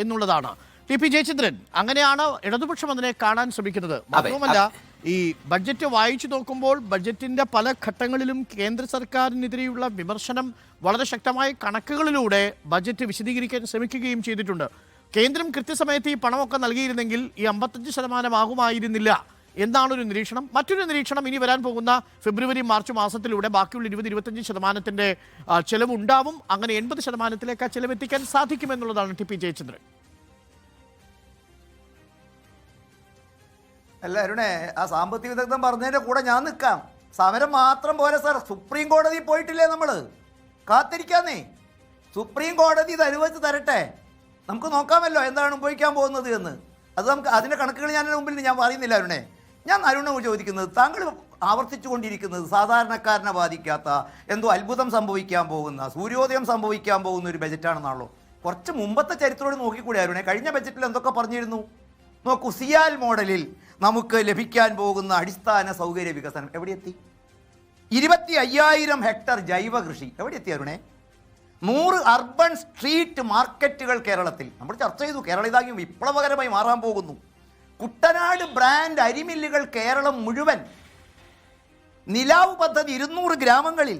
എന്നുള്ളതാണ്. T P Jayachandran, അങ്ങനെയാണ് ഇടതുപക്ഷം അതിനെ കാണാൻ ശ്രമിക്കുന്നത്. മാത്രവുമല്ല, ഈ ബഡ്ജറ്റ് വായിച്ചു നോക്കുമ്പോൾ ബഡ്ജറ്റിന്റെ പല ഘട്ടങ്ങളിലും കേന്ദ്ര സർക്കാരിനെതിരെയുള്ള വിമർശനം വളരെ ശക്തമായ കണക്കുകളിലൂടെ ബഡ്ജറ്റ് വിശദീകരിക്കാൻ ശ്രമിക്കുകയും ചെയ്തിട്ടുണ്ട്. കേന്ദ്രം കൃത്യസമയത്ത് ഈ പണമൊക്കെ നൽകിയിരുന്നെങ്കിൽ ഈ 55% ആകുമായിരുന്നില്ല എന്നാണൊരു നിരീക്ഷണം. മറ്റൊരു നിരീക്ഷണം, ഇനി വരാൻ പോകുന്ന ഫെബ്രുവരി മാർച്ച് മാസത്തിലൂടെ ബാക്കിയുള്ള 20-25% ചെലവുണ്ടാവും. അങ്ങനെ 80%-ലേക്ക് ആ ചെലവെത്തിക്കാൻ സാധിക്കുമെന്നുള്ളതാണ് ടി പി ജയചന്ദ്രൻ. അല്ല അരുണേ, ആ സാമ്പത്തിക വിദഗ്ധം പറഞ്ഞതിൻ്റെ കൂടെ ഞാൻ നിൽക്കാം. സമരം മാത്രം പോലെ സാർ, സുപ്രീം കോടതി പോയിട്ടില്ലേ നമ്മൾ? കാത്തിരിക്കാന്നേ, സുപ്രീം കോടതി ഇത് അനുവദിച്ച് തരട്ടെ, നമുക്ക് നോക്കാമല്ലോ എന്താണ് ഉപയോഗിക്കാൻ പോകുന്നത് എന്ന്. അത് നമുക്ക് അതിൻ്റെ കണക്കുകൾ ഞാൻ മുമ്പിൽ ഞാൻ പറയുന്നില്ല അരുണേ. ഞാൻ അരുണോട് ചോദിക്കുന്നത്, താങ്കൾ ആവർത്തിച്ചു കൊണ്ടിരിക്കുന്നത് സാധാരണക്കാരനെ ബാധിക്കാത്ത, എന്തോ അത്ഭുതം സംഭവിക്കാൻ പോകുന്ന, സൂര്യോദയം സംഭവിക്കാൻ പോകുന്ന ഒരു ബജറ്റാണെന്നാണല്ലോ. കുറച്ച് മുമ്പത്തെ ചരിത്രത്തോട് നോക്കിക്കൂടെ അരുണേ? കഴിഞ്ഞ ബജറ്റിൽ എന്തൊക്കെ പറഞ്ഞിരുന്നു നോക്കൂ. സിയാൽ മോഡലിൽ നമുക്ക് ലഭിക്കാൻ പോകുന്ന അടിസ്ഥാന സൗകര്യ വികസനം എവിടെയെത്തി? 25,000 ഹെക്ടർ ജൈവ കൃഷി എവിടെയെത്തി അരുണേ? 100 അർബൻ സ്ട്രീറ്റ് മാർക്കറ്റുകൾ കേരളത്തിൽ. നമ്മൾ ചർച്ച ചെയ്തു, കേരളം ഇതാകി വിപ്ലവകരമായി മാറാൻ പോകുന്നു. കുട്ടനാട് ബ്രാൻഡ് അരിമില്ലുകൾ കേരളം മുഴുവൻ. നിലാവ് പദ്ധതി 200 ഗ്രാമങ്ങളിൽ.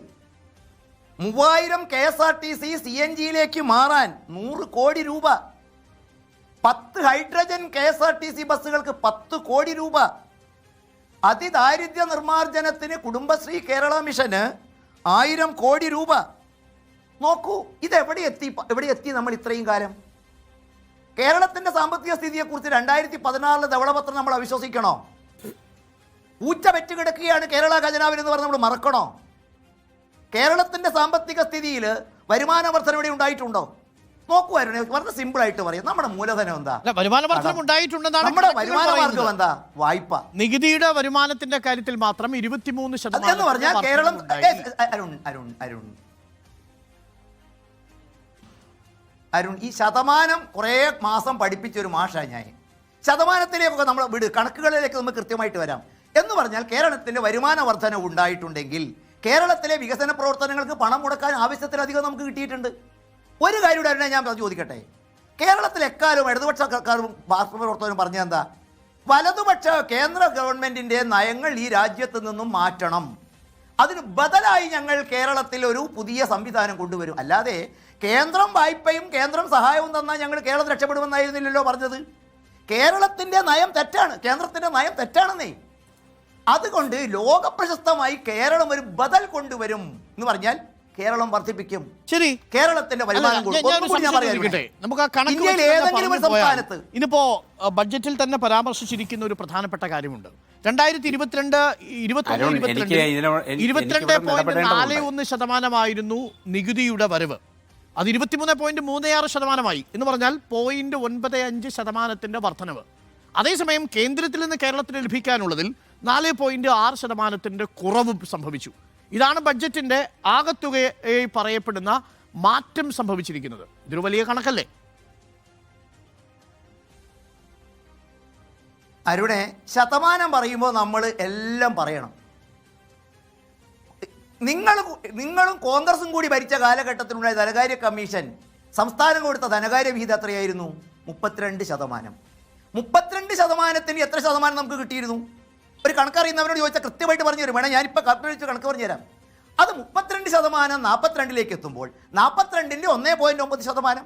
3000 KSRTC CNGയിലേക്ക് മാറാൻ 100 കോടി രൂപ. 10 ഹൈഡ്രജൻ KSRTC ബസ്സുകൾക്ക് 10 കോടി രൂപ. അതിദാരിദ്ര്യ നിർമ്മാർജ്ജനത്തിന് കുടുംബശ്രീ കേരള മിഷന് 1000 കോടി രൂപ. നോക്കൂ, ഇതെവിടെ എത്തി നമ്മൾ ഇത്രയും കാലം? കേരളത്തിന്റെ സാമ്പത്തിക സ്ഥിതിയെക്കുറിച്ച് 2016 ധവളപത്രം നമ്മൾ അവിശ്വസിക്കണോ? പൂച്ച വെച്ച് കിടക്കുകയാണ് കേരള ഖജനാവിൽ എന്ന് പറഞ്ഞ് നമ്മൾ മറക്കണോ? കേരളത്തിന്റെ സാമ്പത്തിക സ്ഥിതിയിൽ വരുമാന വർധന ഇവിടെ ഉണ്ടായിട്ടുണ്ടോ? നോക്കുവായിരുന്നു. വളരെ സിമ്പിൾ ആയിട്ട് പറയാം, നമ്മുടെ മൂലധനം എന്താ? വരുമാന വർധനം ഉണ്ടായിട്ടുണ്ടെന്നാണ് നമ്മുടെ വരുമാന മാർഗം എന്താ? വായ്പ. നികുതിയുടെ വരുമാനത്തിന്റെ കാര്യത്തിൽ മാത്രം 23% എന്ന് പറഞ്ഞാൽ കേരളം അരുൺ ഈ ശതമാനം കുറേ മാസം പഠിപ്പിച്ചൊരു മാഷാണ് ഞാൻ. ശതമാനത്തിലേക്കൊക്കെ നമ്മൾ വിട്, കണക്കുകളിലേക്ക് നമുക്ക് കൃത്യമായിട്ട് വരാം. എന്ന് പറഞ്ഞാൽ കേരളത്തിൻ്റെ വരുമാന വർധന ഉണ്ടായിട്ടുണ്ടെങ്കിൽ കേരളത്തിലെ വികസന പ്രവർത്തനങ്ങൾക്ക് പണം മുടക്കാൻ ആവശ്യത്തിലധികം നമുക്ക് കിട്ടിയിട്ടുണ്ട്. ഒരു കാര്യം തന്നെ ഞാൻ ചോദിക്കട്ടെ, കേരളത്തിൽ എക്കാലവും ഇടതുപക്ഷ സർക്കാരും രാഷ്ട്രീയ പ്രവർത്തകരും പറഞ്ഞ എന്താ? വലതുപക്ഷ കേന്ദ്ര ഗവൺമെൻറ്റിൻ്റെ നയങ്ങൾ ഈ രാജ്യത്ത് നിന്നും മാറ്റണം, അതിന് ബദലായി ഞങ്ങൾ കേരളത്തിൽ ഒരു പുതിയ സംവിധാനം കൊണ്ടുവരും. അല്ലാതെ കേന്ദ്രം വായ്പയും കേന്ദ്രം സഹായവും തന്നാൽ ഞങ്ങൾ കേരളം രക്ഷപ്പെടുമെന്നായിരുന്നില്ലല്ലോ പറഞ്ഞത്. കേരളത്തിൻ്റെ നയം തെറ്റാണ്, കേന്ദ്രത്തിൻ്റെ നയം തെറ്റാണെന്നേ. അതുകൊണ്ട് ലോകപ്രശസ്തമായി കേരളം ഒരു ബദൽ കൊണ്ടുവരും എന്ന് പറഞ്ഞാൽ കേരളം വർദ്ധിപ്പിക്കും. ശരി, കേരളത്തിന്റെ വരുമാനം ഇതിപ്പോ ബഡ്ജറ്റിൽ തന്നെ പരാമർശിച്ചിരിക്കുന്ന ഒരു പ്രധാനപ്പെട്ട കാര്യമുണ്ട്. 22-23 നികുതിയുടെ വരവ്. അത് 23.36% എന്ന് പറഞ്ഞാൽ 0.95% വർധനവ്. അതേസമയം കേന്ദ്രത്തിൽ നിന്ന് കേരളത്തിന് ലഭിക്കാനുള്ളതിൽ 4.6% കുറവ് സംഭവിച്ചു. ഇതാണ് ബഡ്ജറ്റിന്റെ ആകത്തുകയായി പറയപ്പെടുന്ന മാറ്റം സംഭവിച്ചിരിക്കുന്നത്. ഇതൊരു വലിയ കണക്കല്ലേ അരുണേ? ശതമാനം പറയുമ്പോൾ നമ്മൾ എല്ലാം പറയണം. നിങ്ങളും കോൺഗ്രസും കൂടി ഭരിച്ച കാലഘട്ടത്തിലുണ്ടായ ധനകാര്യ കമ്മീഷൻ സംസ്ഥാനം കൊടുത്ത ധനകാര്യ വിഹിതം എത്രയായിരുന്നു? 32%. 32%-ന് എത്ര ശതമാനം നമുക്ക് കിട്ടിയിരുന്നു? ഒരു കണക്കറിയുന്നവരോട് ചോദിച്ചാൽ കൃത്യമായിട്ട് പറഞ്ഞു തരും. വേണം ഞാനിപ്പോൾ കാൽക്കുലേറ്റ് കണക്ക് പറഞ്ഞു തരാം. അത് 32% 42-ലേക്ക് എത്തുമ്പോൾ 42-ന്റെ 1.9%.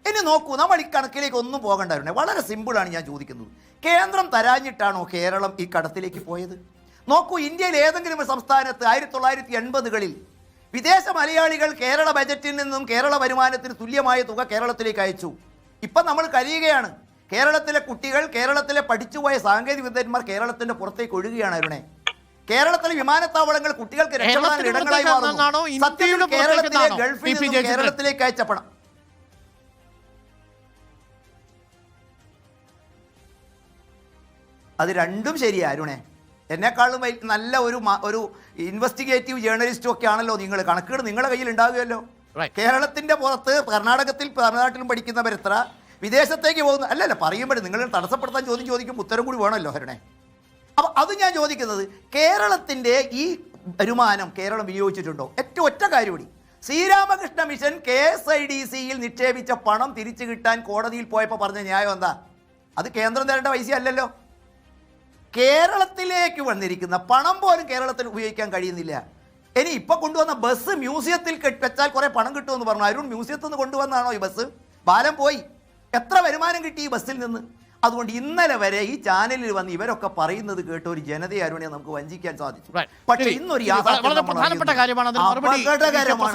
ഇനി നോക്കൂ, നമ്മൾ ഈ കണക്കിലേക്ക് ഒന്നും പോകണ്ടായിരുന്നു. വളരെ സിമ്പിളാണ് ഞാൻ ചോദിക്കുന്നത്. കേന്ദ്രം തരാഞ്ഞിട്ടാണോ കേരളം ഈ കടത്തിലേക്ക് പോയത്? നോക്കൂ, ഇന്ത്യയിൽ ഏതെങ്കിലും ഒരു സംസ്ഥാനത്ത് 1980-കളിൽ വിദേശ മലയാളികൾ കേരള ബജറ്റിൽ നിന്നും കേരള വരുമാനത്തിന് തുല്യമായ തുക കേരളത്തിലേക്ക് അയച്ചു. ഇപ്പം നമ്മൾ കഴിയുകയാണ്. കേരളത്തിലെ കുട്ടികൾ, കേരളത്തിലെ പഠിച്ചുപോയ സാങ്കേതിക വിദഗ്ധന്മാർ കേരളത്തിന്റെ പുറത്തേക്ക് ഒഴുകുകയാണ് അരുണേ. കേരളത്തിലെ വിമാനത്താവളങ്ങൾ കുട്ടികൾക്ക് രക്ഷപ്പെടാൻ ഇടങ്ങളായി മാറുന്നു. സത്യത്തിൽ കേരളത്തിലെ ഗൾഫിൽ നിന്നും കേരളത്തിലേക്ക് അയച്ച പണം. അത് രണ്ടും ശരിയാ അരുണേ. എന്നെക്കാളും നല്ല ഒരു ഇൻവെസ്റ്റിഗേറ്റീവ് ജേർണലിസ്റ്റും ഒക്കെ ആണല്ലോ നിങ്ങൾ. കണക്കുകൾ നിങ്ങളുടെ കയ്യിൽ ഉണ്ടാകുമല്ലോ. കേരളത്തിന്റെ പുറത്ത് കർണാടകത്തിൽ തമിഴ്നാട്ടിലും പഠിക്കുന്നവരെത്ര, വിദേശത്തേക്ക് പോകുന്ന അല്ലല്ല പറയുമ്പോഴേ നിങ്ങൾ തടസ്സപ്പെടുത്താൻ ചോദിക്കും, ഉത്തരം കൂടി വേണമല്ലോ ഹരണേ. അപ്പം അത് ഞാൻ ചോദിക്കുന്നത്, കേരളത്തിൻ്റെ ഈ വരുമാനം കേരളം വിനിയോഗിച്ചിട്ടുണ്ടോ? ഏറ്റവും ഒറ്റ കാര്യം കൂടി, ശ്രീരാമകൃഷ്ണ മിഷൻ KSIDCയിൽ നിക്ഷേപിച്ച പണം തിരിച്ചു കിട്ടാൻ കോടതിയിൽ പോയപ്പോൾ പറഞ്ഞ ന്യായം എന്താ? അത് കേന്ദ്രം തരേണ്ട പൈസ അല്ലല്ലോ. കേരളത്തിലേക്ക് വന്നിരിക്കുന്ന പണം പോലും കേരളത്തിൽ ഉപയോഗിക്കാൻ കഴിയുന്നില്ല. ഇനി ഇപ്പൊ കൊണ്ടുവന്ന ബസ് മ്യൂസിയത്തിൽ വെച്ചാൽ കുറെ പണം കിട്ടുമെന്ന് പറഞ്ഞു. അരുൺ മ്യൂസിയത്തിൽ നിന്ന് കൊണ്ടുവന്നാണോ ഈ ബസ്? പാലം പോയി. എത്ര വരുമാനം കിട്ടി ഈ ബസ്സിൽ നിന്ന്? അതുകൊണ്ട് ഇന്നലെ വരെ ഈ ചാനലിൽ വന്ന് ഇവരൊക്കെ പറയുന്നത് കേട്ട് ഒരു ജനതയെ അരുണെ നമുക്ക് വഞ്ചിക്കാൻ സാധിച്ചു. പക്ഷേ ഇന്നൊരു വളരെ പ്രധാനപ്പെട്ട കാര്യമാണ്. അപകടകരമാണ്.